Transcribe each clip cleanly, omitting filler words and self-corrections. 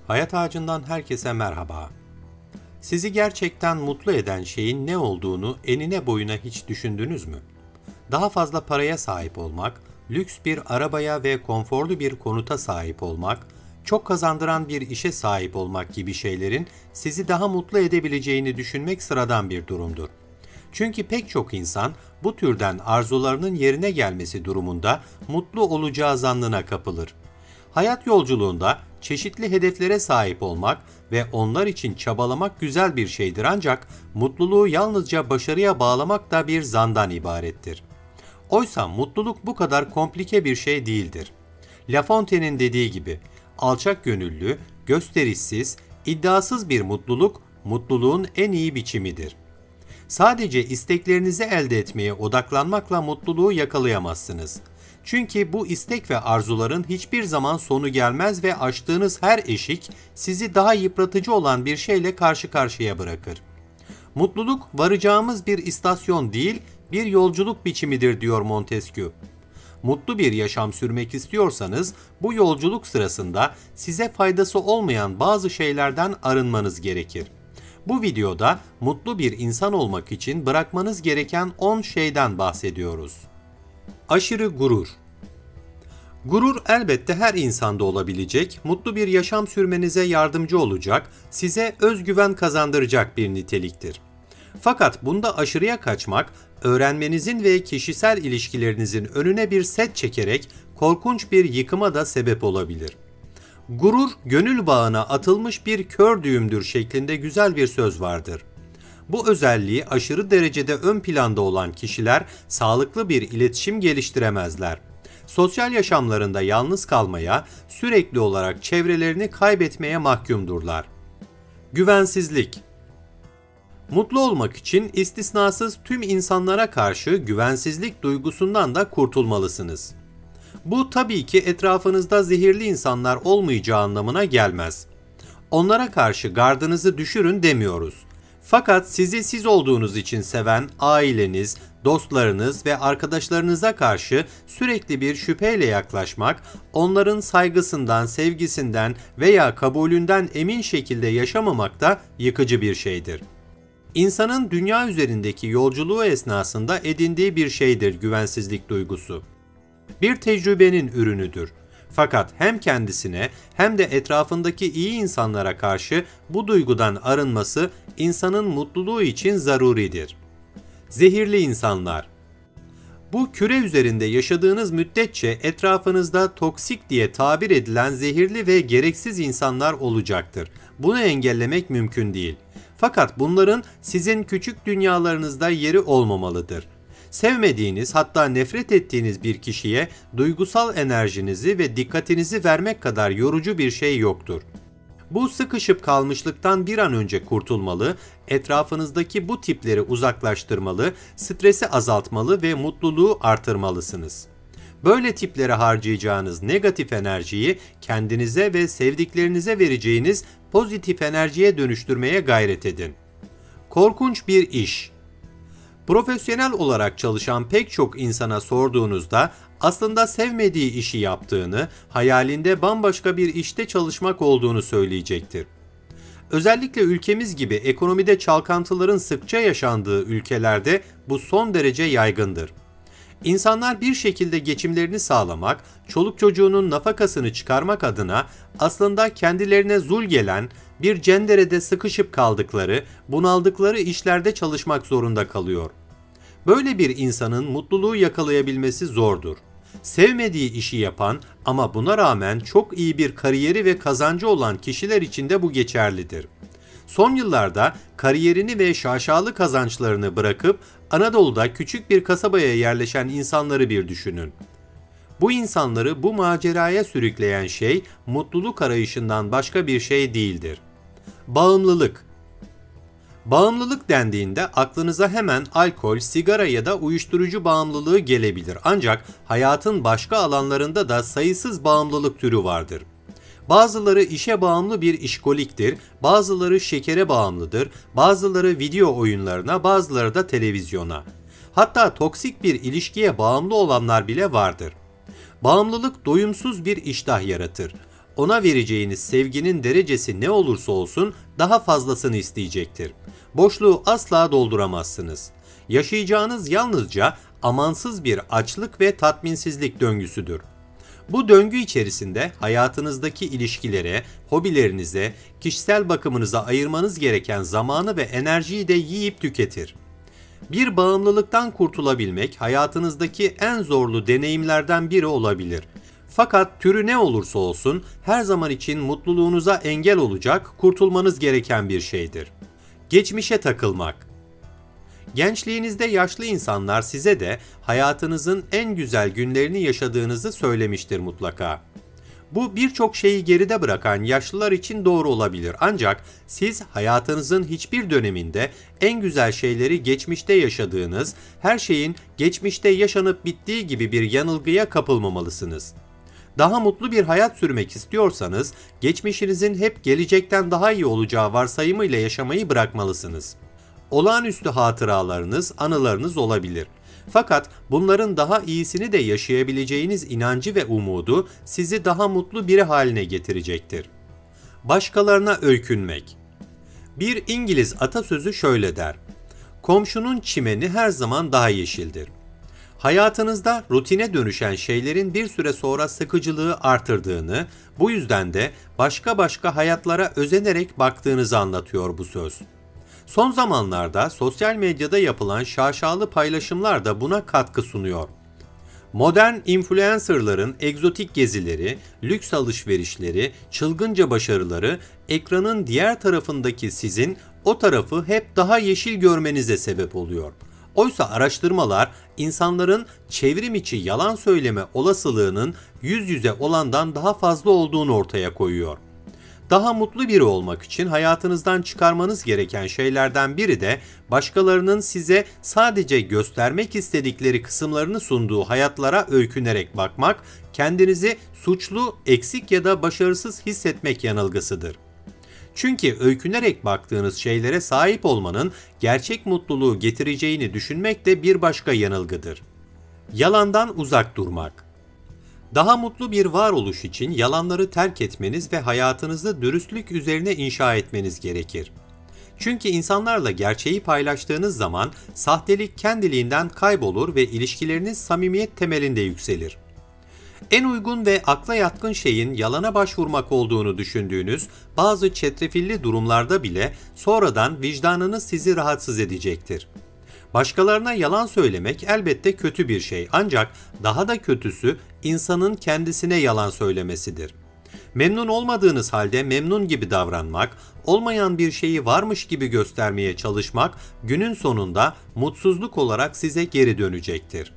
Hayat Ağacı'ndan herkese merhaba. Sizi gerçekten mutlu eden şeyin ne olduğunu enine boyuna hiç düşündünüz mü? Daha fazla paraya sahip olmak, lüks bir arabaya ve konforlu bir konuta sahip olmak, çok kazandıran bir işe sahip olmak gibi şeylerin sizi daha mutlu edebileceğini düşünmek sıradan bir durumdur. Çünkü pek çok insan bu türden arzularının yerine gelmesi durumunda mutlu olacağı zannına kapılır. Hayat yolculuğunda çeşitli hedeflere sahip olmak ve onlar için çabalamak güzel bir şeydir, ancak mutluluğu yalnızca başarıya bağlamak da bir zandan ibarettir. Oysa mutluluk bu kadar komplike bir şey değildir. La Fontaine'in dediği gibi, alçak gönüllü, gösterişsiz, iddiasız bir mutluluk, mutluluğun en iyi biçimidir. Sadece isteklerinizi elde etmeye odaklanmakla mutluluğu yakalayamazsınız. Çünkü bu istek ve arzuların hiçbir zaman sonu gelmez ve aştığınız her eşik sizi daha yıpratıcı olan bir şeyle karşı karşıya bırakır. Mutluluk varacağımız bir istasyon değil, bir yolculuk biçimidir diyor Montesquieu. Mutlu bir yaşam sürmek istiyorsanız bu yolculuk sırasında size faydası olmayan bazı şeylerden arınmanız gerekir. Bu videoda mutlu bir insan olmak için bırakmanız gereken 10 şeyden bahsediyoruz. Aşırı gurur. Gurur elbette her insanda olabilecek, mutlu bir yaşam sürmenize yardımcı olacak, size özgüven kazandıracak bir niteliktir. Fakat bunda aşırıya kaçmak, öğrenmenizin ve kişisel ilişkilerinizin önüne bir set çekerek korkunç bir yıkıma da sebep olabilir. Gurur, gönül bağına atılmış bir kör düğümdür şeklinde güzel bir söz vardır. Bu özelliği aşırı derecede ön planda olan kişiler sağlıklı bir iletişim geliştiremezler. Sosyal yaşamlarında yalnız kalmaya, sürekli olarak çevrelerini kaybetmeye mahkumdurlar. Güvensizlik. Mutlu olmak için istisnasız tüm insanlara karşı güvensizlik duygusundan da kurtulmalısınız. Bu tabii ki etrafınızda zehirli insanlar olmayacağı anlamına gelmez. Onlara karşı gardınızı düşürün demiyoruz. Fakat sizi siz olduğunuz için seven aileniz, dostlarınız ve arkadaşlarınıza karşı sürekli bir şüpheyle yaklaşmak, onların saygısından, sevgisinden veya kabulünden emin şekilde yaşamamak da yıkıcı bir şeydir. İnsanın dünya üzerindeki yolculuğu esnasında edindiği bir şeydir güvensizlik duygusu. Bir tecrübenin ürünüdür. Fakat hem kendisine hem de etrafındaki iyi insanlara karşı bu duygudan arınması insanın mutluluğu için zaruridir. Zehirli insanlar. Bu küre üzerinde yaşadığınız müddetçe etrafınızda toksik diye tabir edilen zehirli ve gereksiz insanlar olacaktır. Bunu engellemek mümkün değil. Fakat bunların sizin küçük dünyalarınızda yeri olmamalıdır. Sevmediğiniz, hatta nefret ettiğiniz bir kişiye duygusal enerjinizi ve dikkatinizi vermek kadar yorucu bir şey yoktur. Bu sıkışıp kalmışlıktan bir an önce kurtulmalı, etrafınızdaki bu tipleri uzaklaştırmalı, stresi azaltmalı ve mutluluğu artırmalısınız. Böyle tiplere harcayacağınız negatif enerjiyi kendinize ve sevdiklerinize vereceğiniz pozitif enerjiye dönüştürmeye gayret edin. Korkunç bir iş. Profesyonel olarak çalışan pek çok insana sorduğunuzda aslında sevmediği işi yaptığını, hayalinde bambaşka bir işte çalışmak olduğunu söyleyecektir. Özellikle ülkemiz gibi ekonomide çalkantıların sıkça yaşandığı ülkelerde bu son derece yaygındır. İnsanlar bir şekilde geçimlerini sağlamak, çoluk çocuğunun nafakasını çıkarmak adına aslında kendilerine zul gelen, bir cenderede sıkışıp kaldıkları, bunaldıkları işlerde çalışmak zorunda kalıyor. Böyle bir insanın mutluluğu yakalayabilmesi zordur. Sevmediği işi yapan ama buna rağmen çok iyi bir kariyeri ve kazancı olan kişiler için de bu geçerlidir. Son yıllarda kariyerini ve şaşalı kazançlarını bırakıp Anadolu'da küçük bir kasabaya yerleşen insanları bir düşünün. Bu insanları bu maceraya sürükleyen şey mutluluk arayışından başka bir şey değildir. Bağımlılık. Bağımlılık dendiğinde aklınıza hemen alkol, sigara ya da uyuşturucu bağımlılığı gelebilir. Ancak hayatın başka alanlarında da sayısız bağımlılık türü vardır. Bazıları işe bağımlı bir işkoliktir, bazıları şekere bağımlıdır, bazıları video oyunlarına, bazıları da televizyona. Hatta toksik bir ilişkiye bağımlı olanlar bile vardır. Bağımlılık doyumsuz bir iştah yaratır. ona vereceğiniz sevginin derecesi ne olursa olsun daha fazlasını isteyecektir. Boşluğu asla dolduramazsınız. Yaşayacağınız yalnızca amansız bir açlık ve tatminsizlik döngüsüdür. Bu döngü içerisinde hayatınızdaki ilişkilere, hobilerinize, kişisel bakımınıza ayırmanız gereken zamanı ve enerjiyi de yiyip tüketir. Bir bağımlılıktan kurtulabilmek hayatınızdaki en zorlu deneyimlerden biri olabilir. Fakat türü ne olursa olsun her zaman için mutluluğunuza engel olacak, kurtulmanız gereken bir şeydir. Geçmişe takılmak. Gençliğinizde yaşlı insanlar size de hayatınızın en güzel günlerini yaşadığınızı söylemiştir mutlaka. Bu birçok şeyi geride bırakan yaşlılar için doğru olabilir, ancak siz hayatınızın hiçbir döneminde en güzel şeyleri geçmişte yaşadığınız, her şeyin geçmişte yaşanıp bittiği gibi bir yanılgıya kapılmamalısınız. Daha mutlu bir hayat sürmek istiyorsanız, geçmişinizin hep gelecekten daha iyi olacağı varsayımıyla yaşamayı bırakmalısınız. Olağanüstü hatıralarınız, anılarınız olabilir. Fakat bunların daha iyisini de yaşayabileceğiniz inancı ve umudu sizi daha mutlu biri haline getirecektir. Başkalarına öykünmek. Bir İngiliz atasözü şöyle der: "Komşunun çimeni her zaman daha yeşildir." Hayatınızda rutine dönüşen şeylerin bir süre sonra sıkıcılığı artırdığını, bu yüzden de başka hayatlara özenerek baktığınızı anlatıyor bu söz. Son zamanlarda sosyal medyada yapılan şaşalı paylaşımlar da buna katkı sunuyor. Modern influencerların egzotik gezileri, lüks alışverişleri, çılgınca başarıları, ekranın diğer tarafındaki sizin o tarafı hep daha yeşil görmenize sebep oluyor. Oysa araştırmalar insanların çevrim içi yalan söyleme olasılığının yüz yüze olandan daha fazla olduğunu ortaya koyuyor. Daha mutlu biri olmak için hayatınızdan çıkarmanız gereken şeylerden biri de başkalarının size sadece göstermek istedikleri kısımlarını sunduğu hayatlara öykünerek bakmak, kendinizi suçlu, eksik ya da başarısız hissetmek yanılgısıdır. Çünkü öykünerek baktığınız şeylere sahip olmanın gerçek mutluluğu getireceğini düşünmek de bir başka yanılgıdır. Yalandan uzak durmak. Daha mutlu bir varoluş için yalanları terk etmeniz ve hayatınızı dürüstlük üzerine inşa etmeniz gerekir. Çünkü insanlarla gerçeği paylaştığınız zaman sahtelik kendiliğinden kaybolur ve ilişkileriniz samimiyet temelinde yükselir. En uygun ve akla yatkın şeyin yalana başvurmak olduğunu düşündüğünüz bazı çetrefilli durumlarda bile sonradan vicdanınız sizi rahatsız edecektir. Başkalarına yalan söylemek elbette kötü bir şey, ancak daha da kötüsü insanın kendisine yalan söylemesidir. Memnun olmadığınız halde memnun gibi davranmak, olmayan bir şeyi varmış gibi göstermeye çalışmak günün sonunda mutsuzluk olarak size geri dönecektir.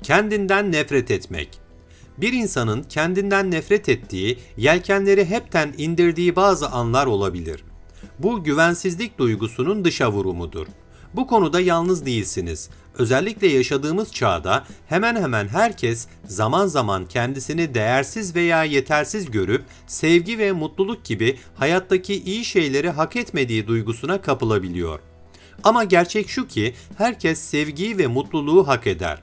Kendinden nefret etmek. Bir insanın kendinden nefret ettiği, yelkenleri hepten indirdiği bazı anlar olabilir. Bu güvensizlik duygusunun dışa vurumudur. Bu konuda yalnız değilsiniz. Özellikle yaşadığımız çağda hemen hemen herkes zaman zaman kendisini değersiz veya yetersiz görüp sevgi ve mutluluk gibi hayattaki iyi şeyleri hak etmediği duygusuna kapılabiliyor. Ama gerçek şu ki herkes sevgiyi ve mutluluğu hak eder.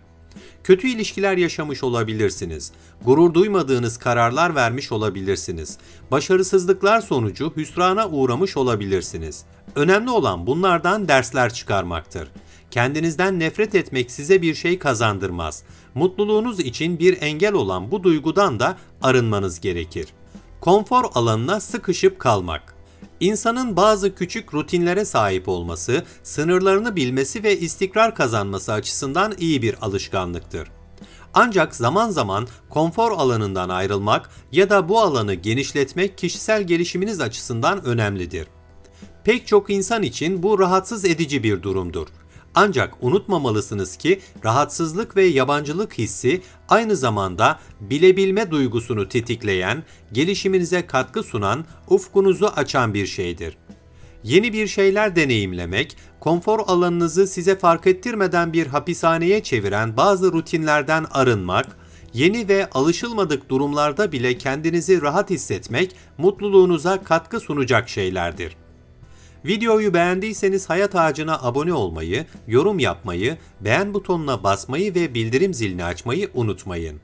Kötü ilişkiler yaşamış olabilirsiniz. Gurur duymadığınız kararlar vermiş olabilirsiniz. Başarısızlıklar sonucu hüsrana uğramış olabilirsiniz. Önemli olan bunlardan dersler çıkarmaktır. Kendinizden nefret etmek size bir şey kazandırmaz. Mutluluğunuz için bir engel olan bu duygudan da arınmanız gerekir. Konfor alanına sıkışıp kalmak. İnsanın bazı küçük rutinlere sahip olması, sınırlarını bilmesi ve istikrar kazanması açısından iyi bir alışkanlıktır. Ancak zaman zaman konfor alanından ayrılmak ya da bu alanı genişletmek kişisel gelişiminiz açısından önemlidir. Pek çok insan için bu rahatsız edici bir durumdur. Ancak unutmamalısınız ki rahatsızlık ve yabancılık hissi aynı zamanda bilebilme duygusunu tetikleyen, gelişiminize katkı sunan, ufkunuzu açan bir şeydir. Yeni bir şeyler deneyimlemek, konfor alanınızı size fark ettirmeden bir hapishaneye çeviren bazı rutinlerden arınmak, yeni ve alışılmadık durumlarda bile kendinizi rahat hissetmek, mutluluğunuza katkı sunacak şeylerdir. Videoyu beğendiyseniz Hayat Ağacı'na abone olmayı, yorum yapmayı, beğen butonuna basmayı ve bildirim zilini açmayı unutmayın.